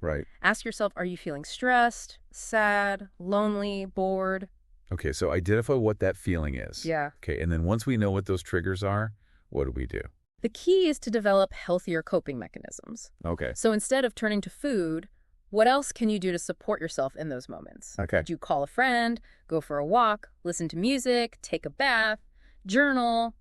ask yourself, are you feeling stressed, sad, lonely, bored? Okay, so identify what that feeling is. Yeah. Okay, and then once we know what those triggers are, what do we do? The key is to develop healthier coping mechanisms. Okay. So instead of turning to food, what else can you do to support yourself in those moments? Okay. Could you call a friend, go for a walk, listen to music, take a bath, journal?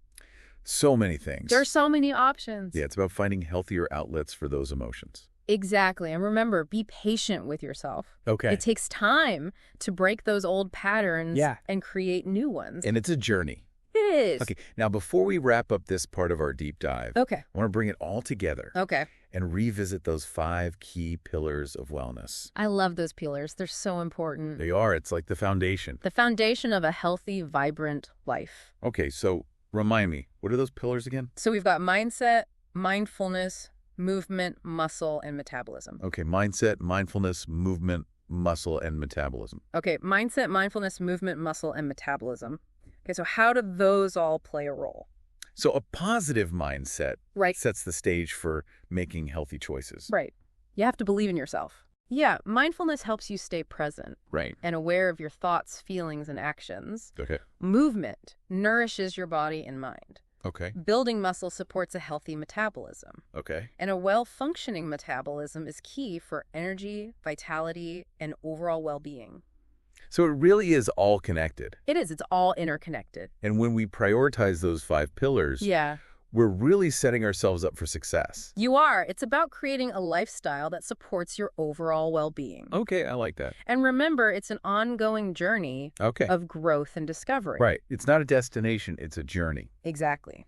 So many things. There are so many options. Yeah, it's about finding healthier outlets for those emotions. Exactly. And remember, be patient with yourself. Okay. It takes time to break those old patterns and create new ones. And it's a journey. It is. Okay. Now, before we wrap up this part of our deep dive, I want to bring it all together. Okay. And revisit those 5 key pillars of wellness. I love those pillars. They're so important. They are. It's like the foundation. The foundation of a healthy, vibrant life. Okay. So remind me, what are those pillars again? So we've got mindset, mindfulness, movement, muscle, and metabolism. Okay, mindset, mindfulness, movement, muscle, and metabolism. Okay, mindset, mindfulness, movement, muscle, and metabolism. Okay, so how do those all play a role? So a positive mindset sets the stage for making healthy choices. Right. You have to believe in yourself. Yeah, mindfulness helps you stay present. Right. And aware of your thoughts, feelings, and actions. Okay. Movement nourishes your body and mind. Okay. Building muscle supports a healthy metabolism. Okay. And a well-functioning metabolism is key for energy, vitality, and overall well-being. So it really is all connected. It is. It's all interconnected. And when we prioritize those 5 pillars, we're really setting ourselves up for success. You are. It's about creating a lifestyle that supports your overall well-being. Okay, I like that. And remember, it's an ongoing journey of growth and discovery. Right. It's not a destination, it's a journey. Exactly.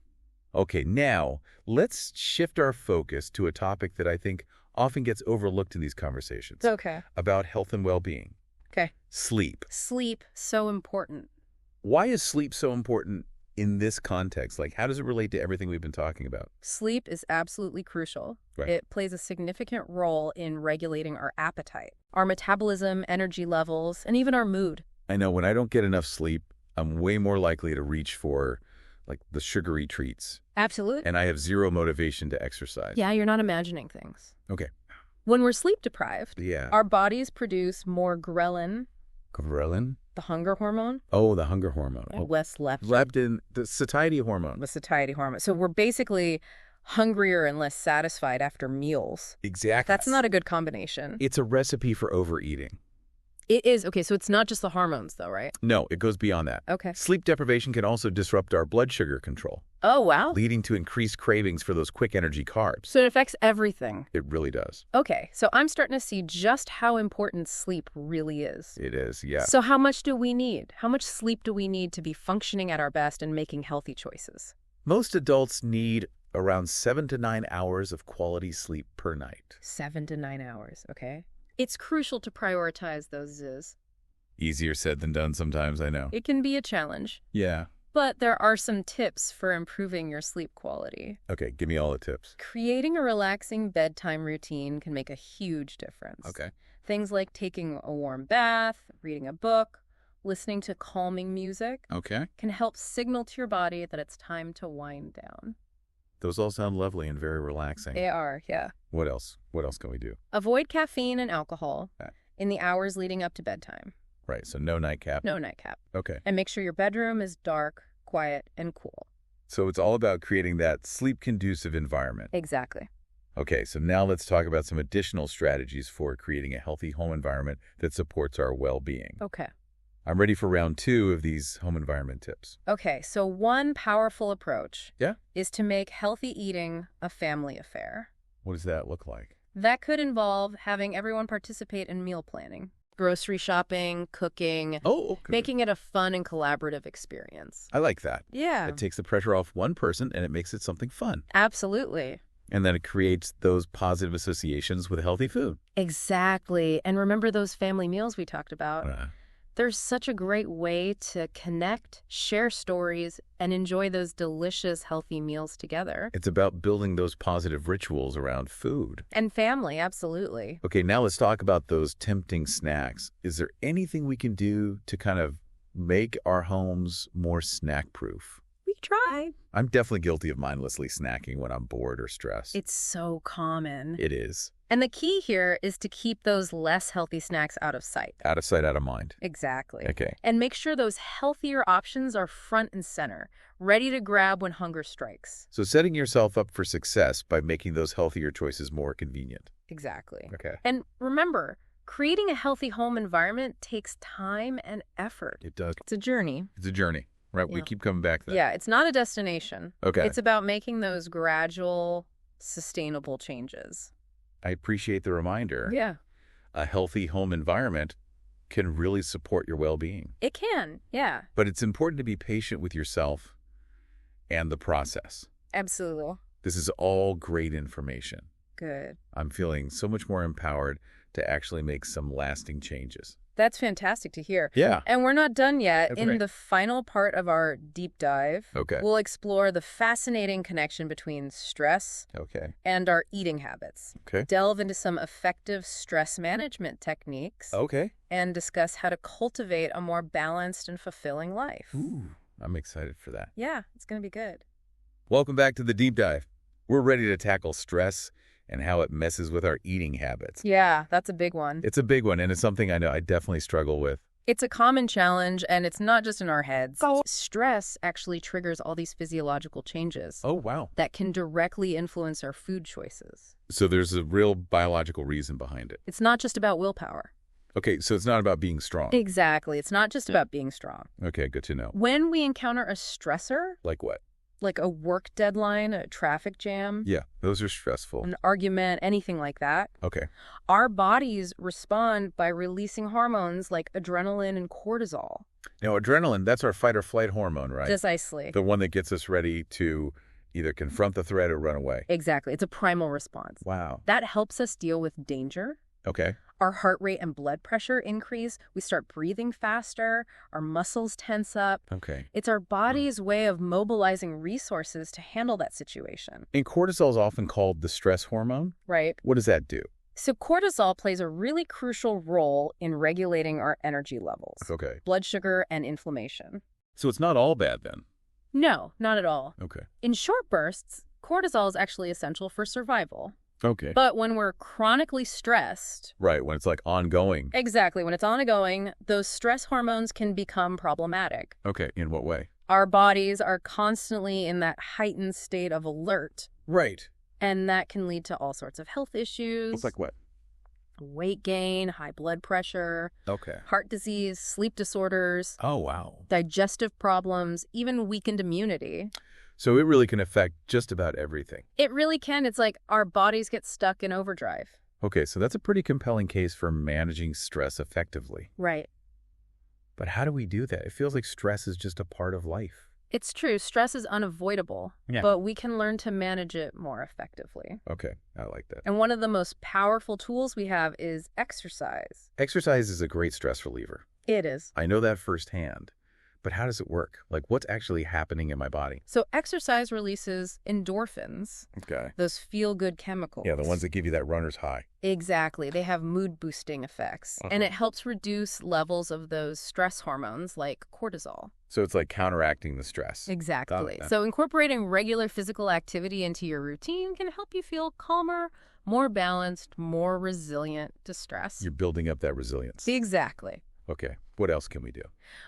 Okay, now let's shift our focus to a topic that I think often gets overlooked in these conversations. Okay. About health and well-being. Okay. Sleep. Sleep, so important. Why is sleep so important in this context? Like, how does it relate to everything we've been talking about? Sleep is absolutely crucial. Right. It plays a significant role in regulating our appetite, our metabolism, energy levels, and even our mood. I know when I don't get enough sleep, I'm way more likely to reach for, like, the sugary treats. Absolutely. And I have zero motivation to exercise. Yeah, you're not imagining things. Okay. When we're sleep deprived, our bodies produce more ghrelin. Ghrelin? The hunger hormone. Oh, the hunger hormone. And less leptin. Leptin, the satiety hormone. The satiety hormone. So we're basically hungrier and less satisfied after meals. Exactly. That's not a good combination. It's a recipe for overeating. It is. Okay, so it's not just the hormones, though, right? No, it goes beyond that. Okay. Sleep deprivation can also disrupt our blood sugar control. Oh, wow. Leading to increased cravings for those quick energy carbs. So it affects everything. It really does. Okay, so I'm starting to see just how important sleep really is. It is, yeah. So how much do we need? How much sleep do we need to be functioning at our best and making healthy choices? Most adults need around 7 to 9 hours of quality sleep per night. 7 to 9 hours, okay. It's crucial to prioritize those. Easier said than done sometimes, I know. It can be a challenge. Yeah. But there are some tips for improving your sleep quality. Okay, give me all the tips. Creating a relaxing bedtime routine can make a huge difference. Okay. Things like taking a warm bath, reading a book, listening to calming music. Okay. Can help signal to your body that it's time to wind down. Those all sound lovely and very relaxing. They are, yeah. What else? What else can we do? Avoid caffeine and alcohol in the hours leading up to bedtime. Right, so no nightcap. No nightcap. Okay. And make sure your bedroom is dark, quiet, and cool. So it's all about creating that sleep-conducive environment. Exactly. Okay, so now let's talk about some additional strategies for creating a healthy home environment that supports our well-being. Okay. I'm ready for round 2 of these home environment tips. Okay, so one powerful approach is to make healthy eating a family affair. What does that look like? That could involve having everyone participate in meal planning, grocery shopping, cooking, making it a fun and collaborative experience. I like that. Yeah. It takes the pressure off one person and it makes it something fun. Absolutely. And then it creates those positive associations with healthy food. Exactly. And remember those family meals we talked about? There's such a great way to connect, share stories, and enjoy those delicious, healthy meals together. It's about building those positive rituals around food. And family, absolutely. Okay, now let's talk about those tempting snacks. Is there anything we can do to kind of make our homes more snack-proof? We try. I'm definitely guilty of mindlessly snacking when I'm bored or stressed. It's so common. It is. And the key here is to keep those less healthy snacks out of sight. Out of sight, out of mind. Exactly. Okay. And make sure those healthier options are front and center, ready to grab when hunger strikes. So setting yourself up for success by making those healthier choices more convenient. Exactly. Okay. And remember, creating a healthy home environment takes time and effort. It does. It's a journey. It's a journey. Right, we keep coming back to that. Yeah, it's not a destination. Okay. It's about making those gradual, sustainable changes. I appreciate the reminder. Yeah. A healthy home environment can really support your well-being. It can, yeah. But it's important to be patient with yourself and the process. Absolutely. This is all great information. Good. I'm feeling so much more empowered to actually make some lasting changes. That's fantastic to hear. Yeah. And we're not done yet. That's In right. the final part of our deep dive, we'll explore the fascinating connection between stress and our eating habits. Delve into some effective stress management techniques. And discuss how to cultivate a more balanced and fulfilling life. Ooh, I'm excited for that. Yeah, it's going to be good. Welcome back to the deep dive. We're ready to tackle stress and how it messes with our eating habits. Yeah, that's a big one. It's a big one, and it's something I know I definitely struggle with. It's a common challenge, and it's not just in our heads. Stress actually triggers all these physiological changes. Oh, wow. That can directly influence our food choices. So there's a real biological reason behind it. It's not just about willpower. Okay, so it's not about being strong. Exactly. It's not just about being strong. Okay, good to know. When we encounter a stressor... Like what? Like a work deadline, a traffic jam. Yeah, those are stressful. An argument, anything like that. Okay. Our bodies respond by releasing hormones like adrenaline and cortisol. Now, adrenaline, that's our fight or flight hormone, right? Precisely. The one that gets us ready to either confront the threat or run away. Exactly. It's a primal response. Wow. That helps us deal with danger. Okay. Our heart rate and blood pressure increase. We start breathing faster. Our muscles tense up. Okay. It's our body's way of mobilizing resources to handle that situation. And cortisol is often called the stress hormone. Right. What does that do? So cortisol plays a really crucial role in regulating our energy levels. Okay. Blood sugar and inflammation. So it's not all bad then? No, not at all. Okay. In short bursts, cortisol is actually essential for survival. Okay. But when we're chronically stressed... Right, when it's like ongoing. Exactly. When it's ongoing, those stress hormones can become problematic. Okay, in what way? Our bodies are constantly in that heightened state of alert. Right. And that can lead to all sorts of health issues. It's like what? weight gain, high blood pressure, heart disease, sleep disorders. Oh, wow. Digestive problems, even weakened immunity. So it really can affect just about everything. It really can. It's like our bodies get stuck in overdrive. Okay, so that's a pretty compelling case for managing stress effectively. Right. But how do we do that? It feels like stress is just a part of life. It's true. Stress is unavoidable, but we can learn to manage it more effectively. Okay, I like that. And one of the most powerful tools we have is exercise. Exercise is a great stress reliever. It is. I know that firsthand. But how does it work? Like, what's actually happening in my body? So exercise releases endorphins. Okay. Those feel-good chemicals. Yeah, the ones that give you that runner's high. Exactly. They have mood-boosting effects. And it helps reduce levels of those stress hormones like cortisol. So it's like counteracting the stress. Exactly. So incorporating regular physical activity into your routine can help you feel calmer, more balanced, more resilient to stress. You're building up that resilience. Exactly. Okay. What else can we do?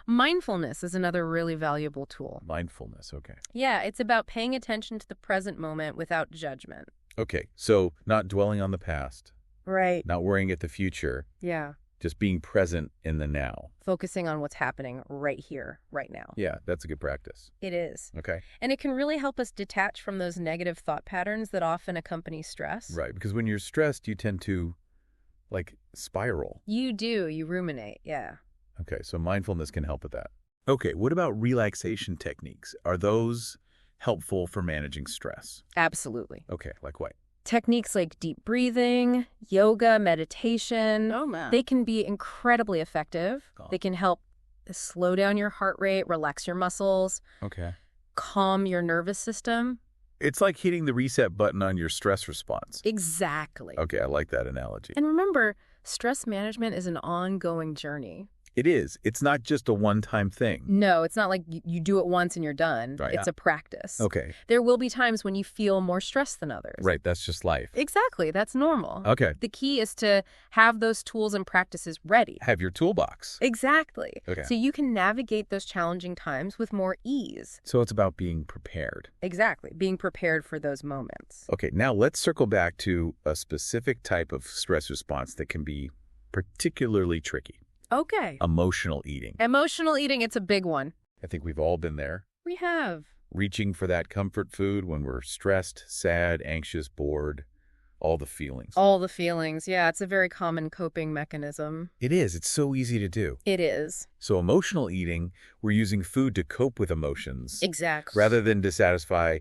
Mindfulness is another really valuable tool. Mindfulness, okay. Yeah, it's about paying attention to the present moment without judgment. Okay, so not dwelling on the past. Right. Not worrying at the future. Yeah. Just being present in the now. Focusing on what's happening right here, right now. Yeah, that's a good practice. It is. Okay. And it can really help us detach from those negative thought patterns that often accompany stress. Right, because when you're stressed, you tend to, spiral. You do. You ruminate, yeah. Okay, so mindfulness can help with that. Okay, what about relaxation techniques? Are those helpful for managing stress? Absolutely. Okay, like what? Techniques like deep breathing, yoga, meditation, man. they can be incredibly effective. They can help slow down your heart rate, relax your muscles, calm your nervous system. It's like hitting the reset button on your stress response. Exactly. Okay, I like that analogy. And remember, stress management is an ongoing journey. It is. It's not just a one-time thing. No, it's not like you do it once and you're done. Right, it's a practice. Okay. There will be times when you feel more stressed than others. Right, that's just life. Exactly, that's normal. Okay. The key is to have those tools and practices ready. Have your toolbox. Exactly. Okay. So you can navigate those challenging times with more ease. So it's about being prepared. Exactly, being prepared for those moments. Okay, now let's circle back to a specific type of stress response that can be particularly tricky. Okay. Emotional eating. Emotional eating, it's a big one. I think we've all been there. We have. Reaching for that comfort food when we're stressed, sad, anxious, bored, all the feelings. All the feelings, yeah. It's a very common coping mechanism. It is. It's so easy to do. It is. So emotional eating, we're using food to cope with emotions. Exactly. Rather than to satisfy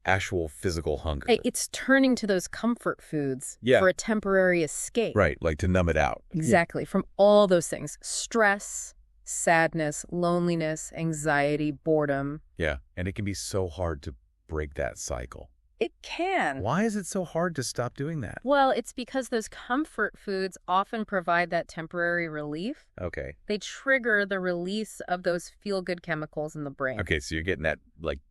actual physical hunger. It's turning to those comfort foods for a temporary escape. Right, like to numb it out. Exactly, from all those things. Stress, sadness, loneliness, anxiety, boredom. Yeah, and it can be so hard to break that cycle. It can. Why is it so hard to stop doing that? Well, it's because those comfort foods often provide that temporary relief. Okay. They trigger the release of those feel-good chemicals in the brain. Okay, so you're getting that,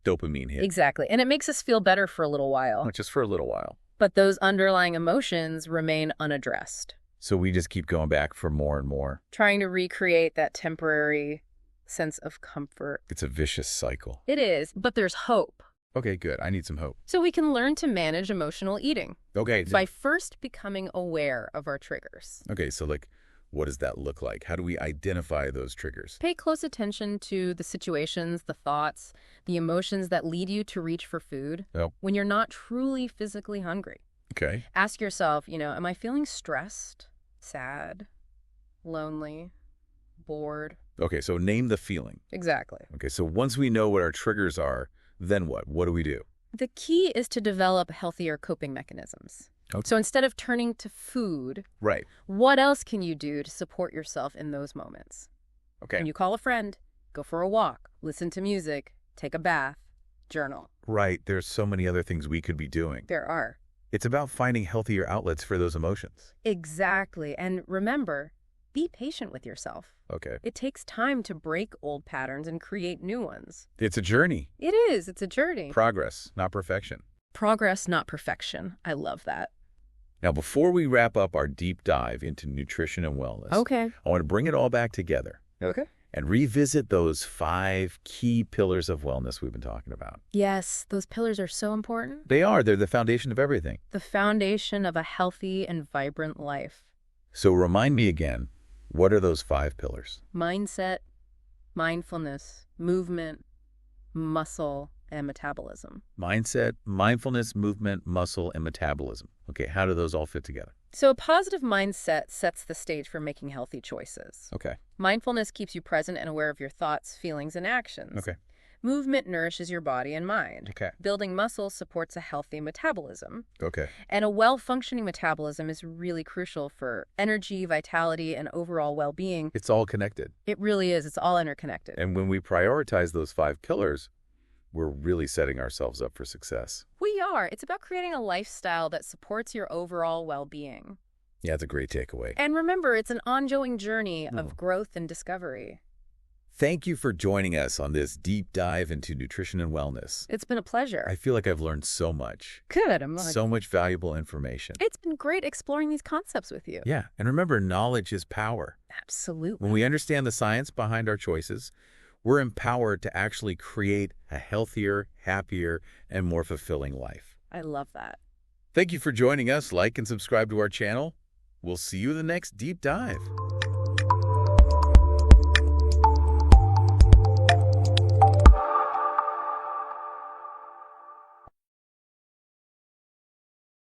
dopamine hit. Exactly. And it makes us feel better for a little while. Just for a little while. But those underlying emotions remain unaddressed. So we just keep going back for more and more. Trying to recreate that temporary sense of comfort. It's a vicious cycle. It is, but there's hope. Okay, good. I need some hope. So we can learn to manage emotional eating. Okay. By first becoming aware of our triggers. Okay, so what does that look like? How do we identify those triggers? Pay close attention to the situations, the thoughts, the emotions that lead you to reach for food when you're not truly physically hungry. Okay. Ask yourself, am I feeling stressed, sad, lonely, bored? Okay, so name the feeling. Exactly. Okay, so once we know what our triggers are, then what? What do we do? The key is to develop healthier coping mechanisms. Okay. So instead of turning to food, right, what else can you do to support yourself in those moments? Okay. Can you call a friend, go for a walk, listen to music, take a bath, journal? Right. There's so many other things we could be doing. There are. It's about finding healthier outlets for those emotions. Exactly. And remember, be patient with yourself. Okay. It takes time to break old patterns and create new ones. It's a journey. It is. It's a journey. Progress, not perfection. Progress, not perfection. I love that. Now, before we wrap up our deep dive into nutrition and wellness, I want to bring it all back together. Okay. And revisit those 5 key pillars of wellness we've been talking about. Yes, those pillars are so important. They are. They're the foundation of everything. The foundation of a healthy and vibrant life. So remind me again, what are those 5 pillars? Mindset, mindfulness, movement, muscle, and metabolism. Mindset, mindfulness, movement, muscle, and metabolism. Okay, how do those all fit together? So a positive mindset sets the stage for making healthy choices. Okay. Mindfulness keeps you present and aware of your thoughts, feelings, and actions. Okay. Movement nourishes your body and mind. Okay. Building muscle supports a healthy metabolism. Okay. And a well-functioning metabolism is really crucial for energy, vitality, and overall well-being. It's all connected. It really is. It's all interconnected. And when we prioritize those 5 pillars, we're really setting ourselves up for success. We are. It's about creating a lifestyle that supports your overall well-being. Yeah, that's a great takeaway. And remember, it's an ongoing journey of growth and discovery. Thank you for joining us on this deep dive into nutrition and wellness. It's been a pleasure. I feel like I've learned so much. Good. So much valuable information. It's been great exploring these concepts with you. Yeah, and remember, knowledge is power. Absolutely. When we understand the science behind our choices, we're empowered to actually create a healthier, happier, and more fulfilling life. I love that. Thank you for joining us. Like and subscribe to our channel. We'll see you in the next deep dive.